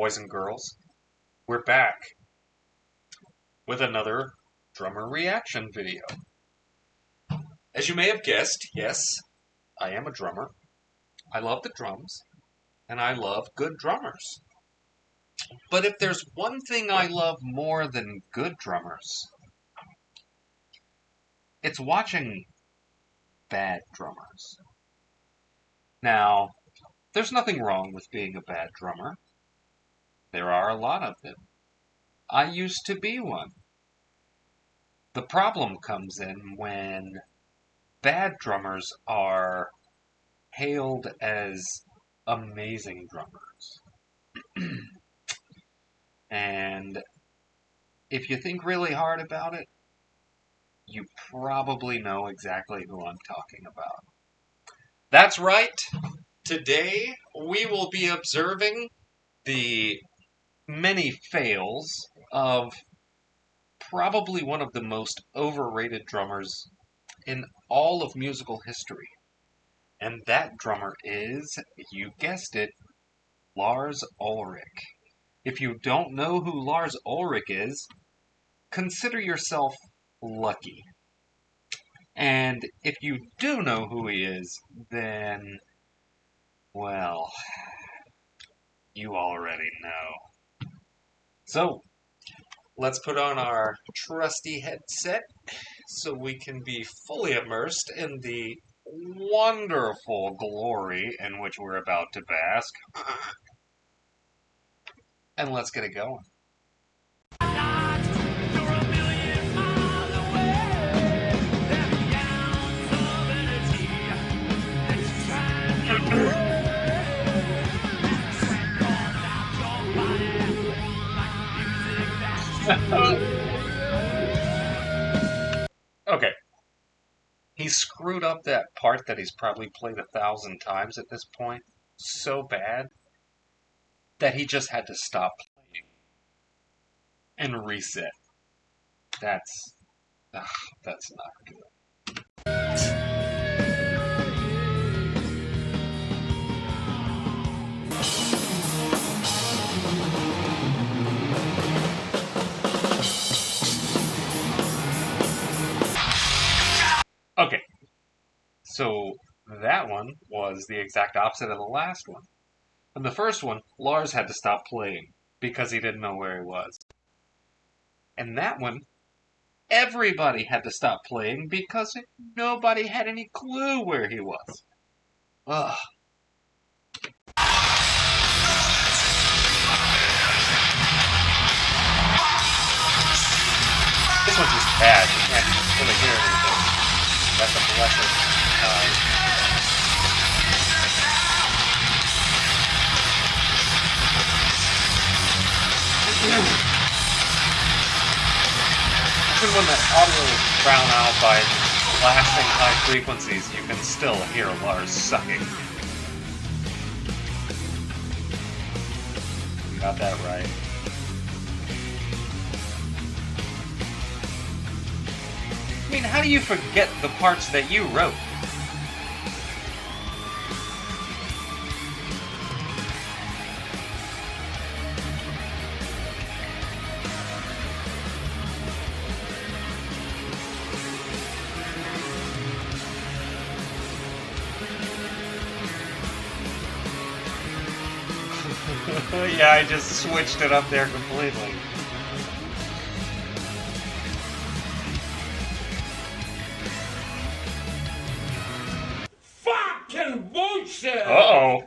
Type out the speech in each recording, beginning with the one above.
boys and girls. We're back with another drummer reaction video. As you may have guessed, yes, I am a drummer. I love the drums, and I love good drummers. But if there's one thing I love more than good drummers, it's watching bad drummers. Now, there's nothing wrong with being a bad drummer. There are a lot of them. I used to be one. The problem comes in when bad drummers are hailed as amazing drummers. And if you think really hard about it, you probably know exactly who I'm talking about. That's right. Today we will be observing the many fails of probably one of the most overrated drummers in all of musical history. And that drummer is, you guessed it, Lars Ulrich. If you don't know who Lars Ulrich is, consider yourself lucky. And if you do know who he is, then, well, you already know. So, let's put on our trusty headset so we can be fully immersed in the wonderful glory in which we're about to bask. And let's get it going. Okay. He screwed up that part that he's probably played 1,000 times at this point so bad that he just had to stop playing and reset. That's not good. Okay, so that one was the exact opposite of the last one. In the first one, Lars had to stop playing because he didn't know where he was. And that one, everybody had to stop playing because nobody had any clue where he was. Ugh. This one's just bad. You can't really hear anything. That's a blessing. Even when the audio is drowned out by blasting high frequencies, you can still hear Lars sucking. You got that right. I mean, how do you forget the parts that you wrote? Yeah, I just switched it up there completely. Fucking bullshit! Uh-oh.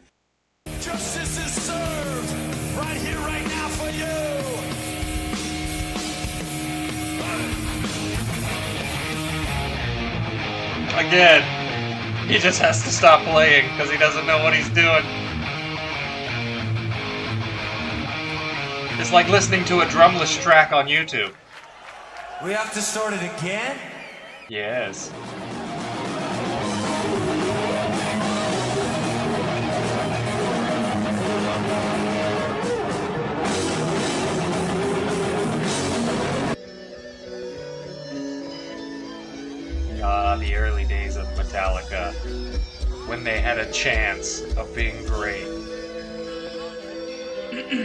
Justice is served right here, right now for you! Again, he just has to stop playing because he doesn't know what he's doing. It's like listening to a drumless track on YouTube. We have to start it again? Yes. The early days of Metallica, when they had a chance of being great. Oops.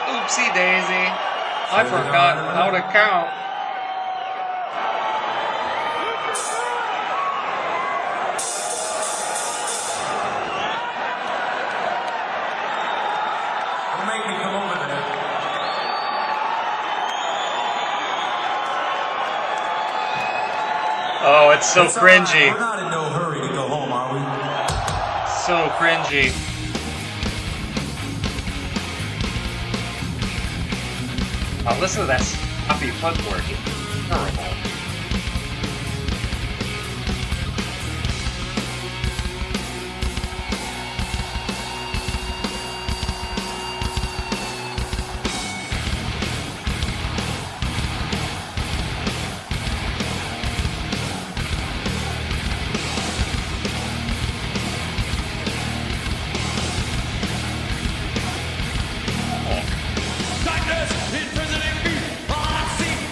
Oopsie daisy. I forgot how to count. Don't make me come over there. Oh, it's so It's all right. cringy. We're not in no hurry to go home, are we? So cringy. Oh, listen to that sloppy footwork. It's terrible.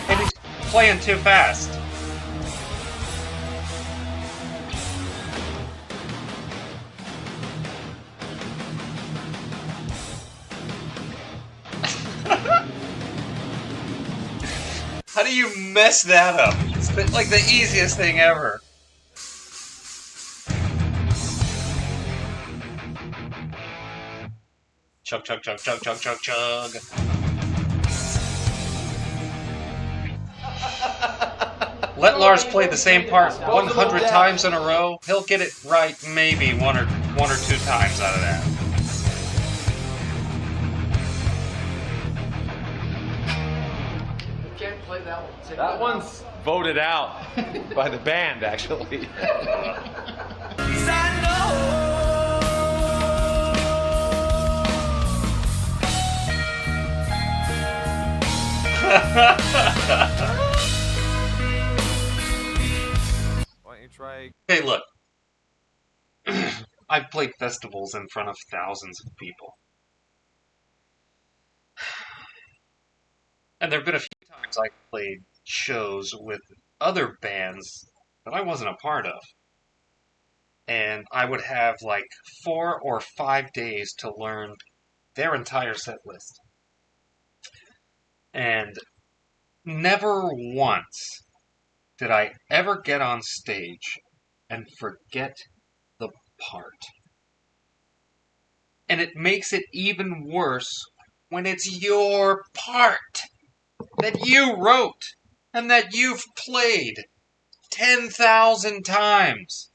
And he's playing too fast. How do you mess that up? It's like the easiest thing ever. Chug, chug, chug, chug, chug, chug, chug. Let Lars play the same part 100 times in a row. He'll get it right maybe one or two times out of that. You can't play that one. That one's voted out by the band, actually. Why don't you try? Hey, look. I've played festivals in front of thousands of people. And there have been a few times I played shows with other bands that I wasn't a part of. And I would have like 4 or 5 days to learn their entire set list. And never once did I ever get on stage and forget the part. And it makes it even worse when it's your part that you wrote and that you've played 10,000 times.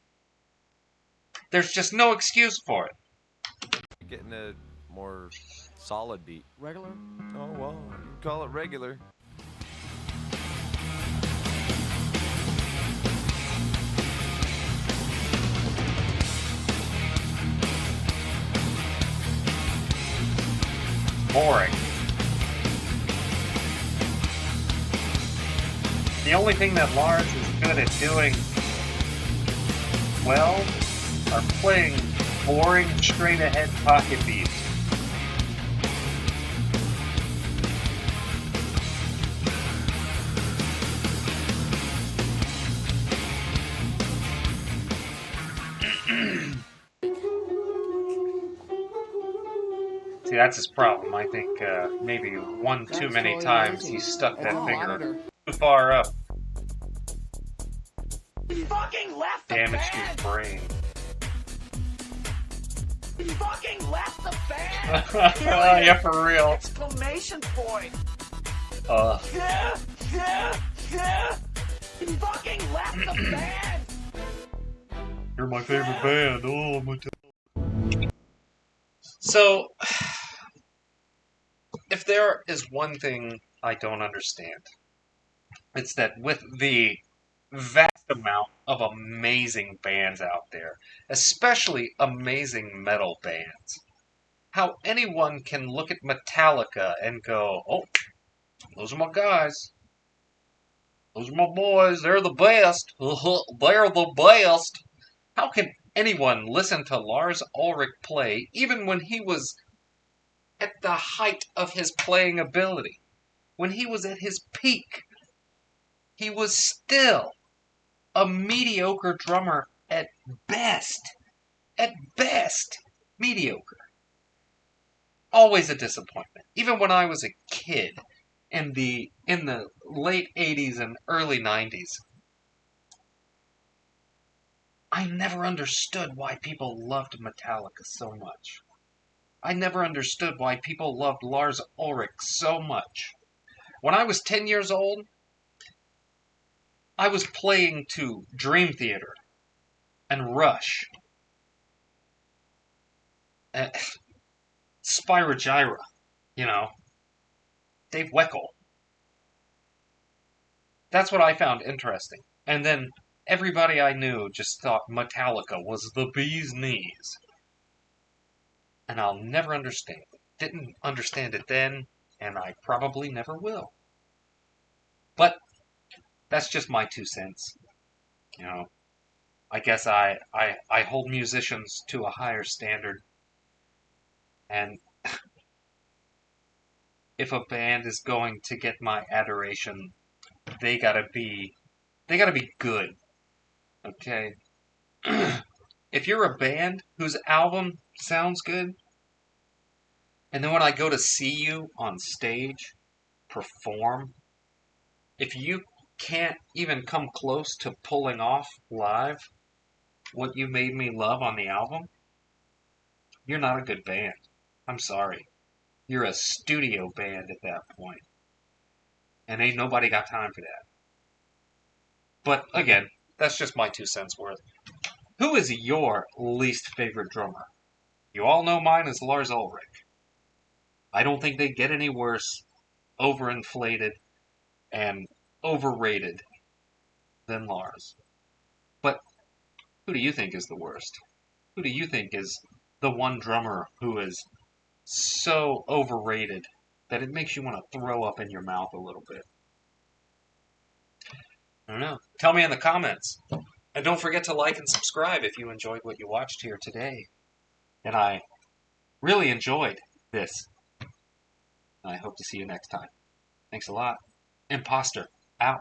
There's just no excuse for it. Getting a more solid beat. Regular? Oh well, you can call it regular. Boring. The only thing that Lars is good at doing well are playing boring, straight-ahead pocket beats. See, that's his problem. I think maybe one too many times he stuck that finger too far up. He fucking left the Damaged band! his brain. He fucking left the band! Yeah, for real. Exclamation point! Uh, Yeah! He fucking left the band! You're my favorite band. Oh, my God. So, if there is one thing I don't understand, it's that with the vast amount of amazing bands out there, especially amazing metal bands, how anyone can look at Metallica and go, oh, those are my guys. Those are my boys. They're the best. They're the best. How can anyone listen to Lars Ulrich play even when he was at the height of his playing ability? When he was at his peak? he was still a mediocre drummer at best. At best, mediocre. Always a disappointment. Even when I was a kid in the late 80s and early 90s, I never understood why people loved Metallica so much. I never understood why people loved Lars Ulrich so much. When I was 10 years old, I was playing to Dream Theater and Rush and Spyro Dave Weckl. That's what I found interesting. And then everybody I knew just thought Metallica was the bee's knees. And I'll never understand it. Didn't understand it then, and I probably never will. But that's just my 2 cents. I guess I hold musicians to a higher standard. And if a band is going to get my adoration, they gotta be good. Okay? If you're a band whose album sounds good, and then when I go to see you on stage perform, if you can't even come close to pulling off live what you made me love on the album, you're not a good band. I'm sorry. You're a studio band at that point. And ain't nobody got time for that. But again, that's just my 2 cents worth. Who is your least favorite drummer? You all know mine is Lars Ulrich. I don't think they get any worse, overinflated, and overrated than Lars. But who do you think is the worst? Who do you think is the one drummer who is so overrated that it makes you want to throw up in your mouth a little bit? I don't know. Tell me in the comments. And don't forget to like and subscribe if you enjoyed what you watched here today. And I really enjoyed this. And I hope to see you next time. Thanks a lot. Imposter, out.